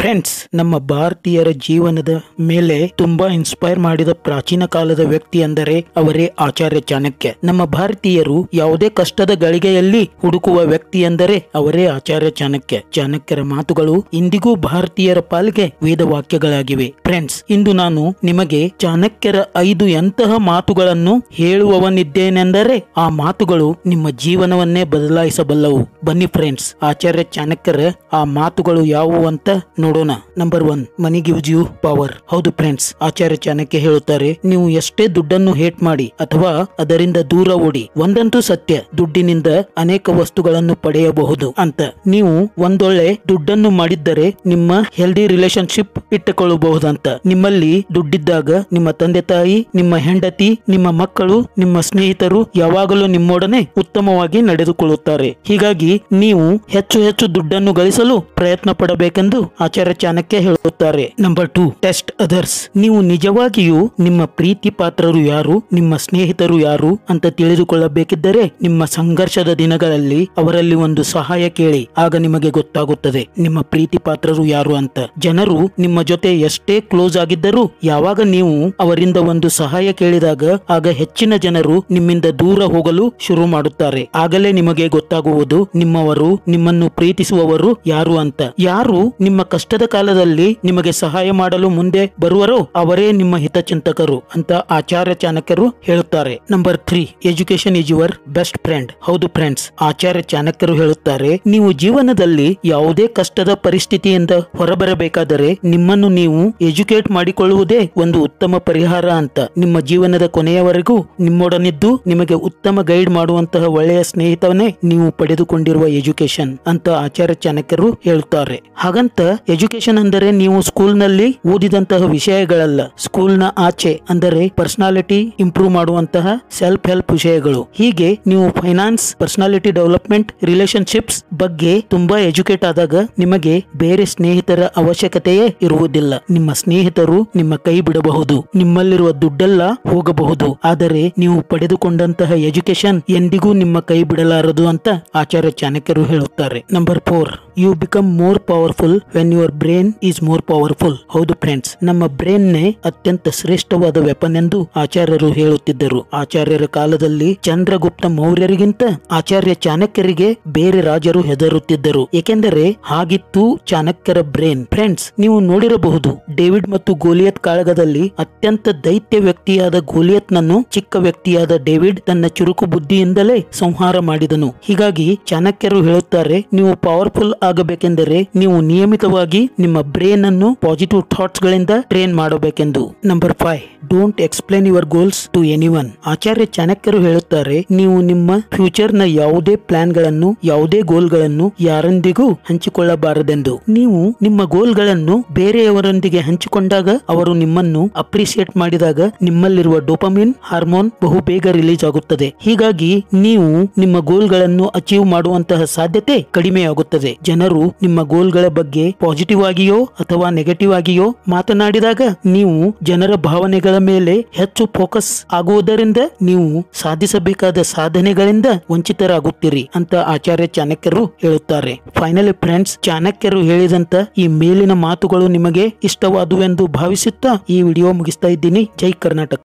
Friends, ನಮ್ಮ ಭಾರತೀಯರ ಜೀವನದ ಮೇಲೆ ತುಂಬಾ ಇನ್ಸ್ಪೈರ್ ಮಾಡಿದ ಪ್ರಾಚೀನ ಕಾಲದ ವ್ಯಕ್ತಿ ಅಂದರೆ ಅವರೇ ಆಚಾರ್ಯ ಚಾಣಕ್ಯ. ನಮ್ಮ ಭಾರತೀಯರು ಯಾವುದೇ ಕಷ್ಟದ ಗಳಿಗೆಯಲ್ಲಿ ಹುಡುಕುವ ವ್ಯಕ್ತಿ ಎಂದರೆ ಅವರೇ ಆಚಾರ್ಯ ಚಾಣಕ್ಯ. ಚಾಣಕ್ಯರ ಮಾತುಗಳು ಇಂದಿಗೂ ಭಾರತೀಯರ ಪಾಲಿಗೆ ವೇದವಾಕ್ಯಗಳಾಗಿವೆ. ಫ್ರೆಂಡ್ಸ್, ಇಂದು ನಾನು ನಿಮಗೆ ಚಾಣಕ್ಯರ 5 ಎಂತಹ ಮಾತುಗಳನ್ನು ಹೇಳುವವನಿದ್ದೇನೆಂದರೆ ಆ ಮಾತುಗಳು ನಿಮ್ಮ ಜೀವನವನ್ನೇ ಬದಲಾಯಿಸಬಲ್ಲವು. ಬನ್ನಿ ಫ್ರೆಂಡ್ಸ್, ಆಚಾರ್ಯ ಚಾಣಕ್ಯರ ಆ ಮಾತುಗಳು ಯಾವುವು ಅಂತ ನೋಡೋಣ. Number 1, money gives you power. ಹೌದು ಫ್ರೆಂಡ್ಸ್, ಆಚಾರ್ಯ ಚಾಣಕ್ಯ ಹೇಳುತ್ತಾರೆ, ನೀವು ಎಷ್ಟೇ ದುಡ್ಡನ್ನು ಹೇಟ್ ಮಾಡಿ ಅಥವಾ ಅದರಿಂದ ದೂರ ಓಡಿ, ಒಂದಂತೂ ಸತ್ಯ, ದುಡ್ಡಿನಿಂದ ಅನೇಕ ವಸ್ತುಗಳನ್ನು ಪಡೆಯಬಹುದು ಅಂತ. ನೀವು ಒಂದೊಳ್ಳೆ ದುಡ್ಡನ್ನು ಮಾಡಿದ್ದರೆ ನಿಮ್ಮ ಹೆಲ್ದಿ ರಿಲೇಶನ್ಶಿಪ್ ಇಟ್ಟುಕೊಳ್ಳಬಹುದಂತ. ನಿಮ್ಮಲ್ಲಿ ದುಡ್ಡಿದ್ದಾಗ ನಿಮ್ಮ ತಂದೆ ತಾಯಿ, ನಿಮ್ಮ ಹೆಂಡತಿ, ನಿಮ್ಮ ಮಕ್ಕಳು, ನಿಮ್ಮ ಸ್ನೇಹಿತರು ಯಾವಾಗಲೂ ನಿಮ್ಮೊಡನೆ ಉತ್ತಮವಾಗಿ ನಡೆದುಕೊಳ್ಳುತ್ತಾರೆ. ಹೀಗಾಗಿ ನೀವು ಹೆಚ್ಚು ಹೆಚ್ಚು ದುಡ್ಡನ್ನು ಗಳಿಸಲು ಪ್ರಯತ್ನ ಪಡಬೇಕೆಂದು ಆಚಾರ್ಯ ಚಾಣಕ್ಯ ಹೇಳುತ್ತಾರೆ. Number 2, test others. ನೀವು ನಿಜವಾಗಿಯೂ ನಿಮ್ಮ ಪ್ರೀತಿ ಪಾತ್ರರು ಯಾರು, ನಿಮ್ಮ ಸ್ನೇಹಿತರು ಯಾರು ಅಂತ ತಿಳಿದುಕೊಳ್ಳಬೇಕಿದ್ದರೆ ನಿಮ್ಮ ಸಂಘರ್ಷದ ದಿನಗಳಲ್ಲಿ ಅವರಲ್ಲಿ ಒಂದು ಸಹಾಯ ಕೇಳಿ. ಆಗ ನಿಮಗೆ ಗೊತ್ತಾಗುತ್ತದೆ ನಿಮ್ಮ ಪ್ರೀತಿ ಪಾತ್ರರು ಯಾರು ಅಂತ. ಜನರು ನಿಮ್ಮ ಜೊತೆ ಎಷ್ಟೇ ಕ್ಲೋಸ್ ಆಗಿದ್ದರೂ ಯಾವಾಗ ನೀವು ಅವರಿಂದ ಒಂದು ಸಹಾಯ ಕೇಳಿದಾಗ ಆಗ ಹೆಚ್ಚಿನ ಜನರು ನಿಮ್ಮಿಂದ ದೂರ ಹೋಗಲು ಶುರು ಮಾಡುತ್ತಾರೆ. ಆಗಲೇ ನಿಮಗೆ ಗೊತ್ತಾಗುವುದು ನಿಮ್ಮವರು, ನಿಮ್ಮನ್ನು ಪ್ರೀತಿಸುವವರು ಯಾರು ಅಂತ. ಯಾರು ನಿಮ್ಮ ಕಷ್ಟದ ಕಾಲದಲ್ಲಿ ನಿಮಗೆ ಸಹಾಯ ಮಾಡಲು ಮುಂದೆ ಬರುವರೋ ಅವರೇ ನಿಮ್ಮ ಹಿತಚಿಂತಕರು ಅಂತ ಆಚಾರ್ಯ ಚಾಣಕ್ಯರು ಹೇಳುತ್ತಾರೆ. Number 3, education is your best friend. ಹೌದು ಫ್ರೆಂಡ್ಸ್, ಆಚಾರ್ಯ ಚಾಣಕ್ಯರು ಹೇಳುತ್ತಾರೆ, ನೀವು ಜೀವನದಲ್ಲಿ ಯಾವುದೇ ಕಷ್ಟದ ಪರಿಸ್ಥಿತಿಯಿಂದ ಹೊರಬರಬೇಕಾದರೆ ನಿಮ್ಮನ್ನು ನೀವು ಎಜುಕೇಟ್ ಮಾಡಿಕೊಳ್ಳುವುದೇ ಒಂದು ಉತ್ತಮ ಪರಿಹಾರ ಅಂತ. ನಿಮ್ಮ ಜೀವನದ ಕೊನೆಯವರೆಗೂ ನಿಮ್ಮೊಡನಿದ್ದು ನಿಮಗೆ ಉತ್ತಮ ಗೈಡ್ ಮಾಡುವಂತಹ ಒಳ್ಳೆಯ ಸ್ನೇಹಿತವನ್ನೇ ನೀವು ಪಡೆದುಕೊಂಡಿರುವ ಎಜುಕೇಶನ್ ಅಂತ ಆಚಾರ್ಯ ಚಾಣಕ್ಯರು ಹೇಳುತ್ತಾರೆ. ಹಾಗಂತ ಎಜುಕೇಶನ್ ಅಂದರೆ ನೀವು ಸ್ಕೂಲ್ನಲ್ಲಿ ಓದಿದಂತಹ ವಿಷಯಗಳಲ್ಲ. ಸ್ಕೂಲ್ನ ಆಚೆ ಅಂದರೆ ಪರ್ಸನಾಲಿಟಿ ಇಂಪ್ರೂವ್ ಮಾಡುವಂತಹ ಸೆಲ್ಫ್ ಹೆಲ್ಪ್ ವಿಷಯಗಳು. ಹೀಗೆ ನೀವು ಫೈನಾನ್ಸ್, ಪರ್ಸನಾಲಿಟಿ ಡೆವಲಪ್ಮೆಂಟ್, ರಿಲೇಶನ್ಶಿಪ್ಸ್ ಬಗ್ಗೆ ತುಂಬಾ ಎಜುಕೇಟ್ ಆದಾಗ ನಿಮಗೆ ಬೇರೆ ಸ್ನೇಹಿತರ ಅವಶ್ಯಕತೆಯೇ ಇರುವುದಿಲ್ಲ. ನಿಮ್ಮ ಸ್ನೇಹಿತರು ನಿಮ್ಮ ಕೈ ಬಿಡಬಹುದು, ನಿಮ್ಮಲ್ಲಿರುವ ದುಡ್ಡೆಲ್ಲ ಹೋಗಬಹುದು, ಆದರೆ ನೀವು ಪಡೆದುಕೊಂಡಂತಹ ಎಜುಕೇಶನ್ ಎಂದಿಗೂ ನಿಮ್ಮ ಕೈ ಬಿಡಲಾರದು ಅಂತ ಆಚಾರ್ಯ ಚಾಣಕ್ಯರು ಹೇಳುತ್ತಾರೆ. Number 4, you become more powerful when your brain is more powerful. ಹೌದು ಫ್ರೆಂಡ್ಸ್, ನಮ್ಮ ಬ್ರೇನ್ ನೇ ಅತ್ಯಂತ ಶ್ರೇಷ್ಠವಾದ ವೆಪನ್ ಎಂದು ಆಚಾರ್ಯರು ಹೇಳುತ್ತಿದ್ದರು. ಆಚಾರ್ಯರ ಕಾಲದಲ್ಲಿ ಚಂದ್ರಗುಪ್ತ ಮೌರ್ಯರಿಗಿಂತ ಆಚಾರ್ಯ ಚಾಣಕ್ಯರಿಗೆ ಬೇರೆ ರಾಜರು ಹೆದರುತ್ತಿದ್ದರು. ಏಕೆಂದರೆ ಹಾಗಿತ್ತು ಚಾಣಕ್ಯರ ಬ್ರೇನ್. ಫ್ರೆಂಡ್ಸ್, ನೀವು ನೋಡಿರಬಹುದು, ಡೇವಿಡ್ ಮತ್ತು ಗೋಲಿಯತ್ ಕಾಳಗದಲ್ಲಿ ಅತ್ಯಂತ ದೈತ್ಯ ವ್ಯಕ್ತಿಯಾದ ಗೋಲಿಯತ್ ನನ್ನು ಚಿಕ್ಕ ವ್ಯಕ್ತಿಯಾದ ಡೇವಿಡ್ ತನ್ನ ಚುರುಕು ಬುದ್ಧಿಯಿಂದಲೇ ಸಂಹಾರ ಮಾಡಿದನು. ಹೀಗಾಗಿ ಚಾಣಕ್ಯರು ಹೇಳುತ್ತಾರೆ, ನೀವು ಪವರ್ಫುಲ್ ಆಗಬೇಕೆಂದರೆ ನೀವು ನಿಯಮಿತವಾಗಿ ನಿಮ್ಮ ಬ್ರೇನ್ ಅನ್ನು ಪಾಸಿಟಿವ್ ಥಾಟ್ಸ್ ಗಳಿಂದ ಟ್ರೈನ್ ಮಾಡಬೇಕೆಂದು. Number 5, don't explain your goals to anyone. Acharya ಚಾಣಕ್ಯರು ಹೇಳುತ್ತಾರೆ, ನೀವು ನಿಮ್ಮ ಫ್ಯೂಚರ್ ನ ಯಾವುದೇ ಪ್ಲಾನ್ ಗಳನ್ನು, ಯಾವುದೇ ಗೋಲ್ ಗಳನ್ನು ಯಾರೊಂದಿಗೂ ಹಂಚಿಕೊಳ್ಳಬಾರದೆಂದು. ನೀವು ನಿಮ್ಮ ಗೋಲ್ ಗಳನ್ನು ಬೇರೆಯವರೊಂದಿಗೆ ಹಂಚಿಕೊಂಡಾಗ, ಅವರು ನಿಮ್ಮನ್ನು ಅಪ್ರಿಸಿಯೇಟ್ ಮಾಡಿದಾಗ ನಿಮ್ಮಲ್ಲಿರುವ ಡೋಪಮಿನ್ ಹಾರ್ಮೋನ್ ಬಹುಬೇಗ ರಿಲೀಸ್ ಆಗುತ್ತದೆ. ಹೀಗಾಗಿ ನೀವು ನಿಮ್ಮ ಗೋಲ್ ಗಳನ್ನು ಅಚೀವ್ ಮಾಡುವಂತಹ ಸಾಧ್ಯತೆ ಕಡಿಮೆಯಾಗುತ್ತದೆ. ಜನರು ನಿಮ್ಮ ಗೋಲ್ಗಳ ಬಗ್ಗೆ ಪಾಸಿಟಿವ್ ಆಗಿಯೋ ಅಥವಾ ನೆಗೆಟಿವ್ ಆಗಿಯೋ ಮಾತನಾಡಿದಾಗ ನೀವು ಜನರ ಭಾವನೆಗಳ ಮೇಲೆ ಹೆಚ್ಚು ಫೋಕಸ್ ಆಗುವುದರಿಂದ ನೀವು ಸಾಧಿಸಬೇಕಾದ ಸಾಧನೆಗಳಿಂದ ವಂಚಿತರಾಗುತ್ತೀರಿ ಅಂತ ಆಚಾರ್ಯ ಚಾಣಕ್ಯರು ಹೇಳುತ್ತಾರೆ. ಫೈನಲಿ ಫ್ರೆಂಡ್ಸ್, ಚಾಣಕ್ಯರು ಹೇಳಿದಂತ ಈ ಮೇಲಿನ ಮಾತುಗಳು ನಿಮಗೆ ಇಷ್ಟವಾದುವೆಂದು ಭಾವಿಸುತ್ತಾ ಈ ವಿಡಿಯೋ ಮುಗಿಸ್ತಾ ಇದ್ದೀನಿ. ಜೈ ಕರ್ನಾಟಕ.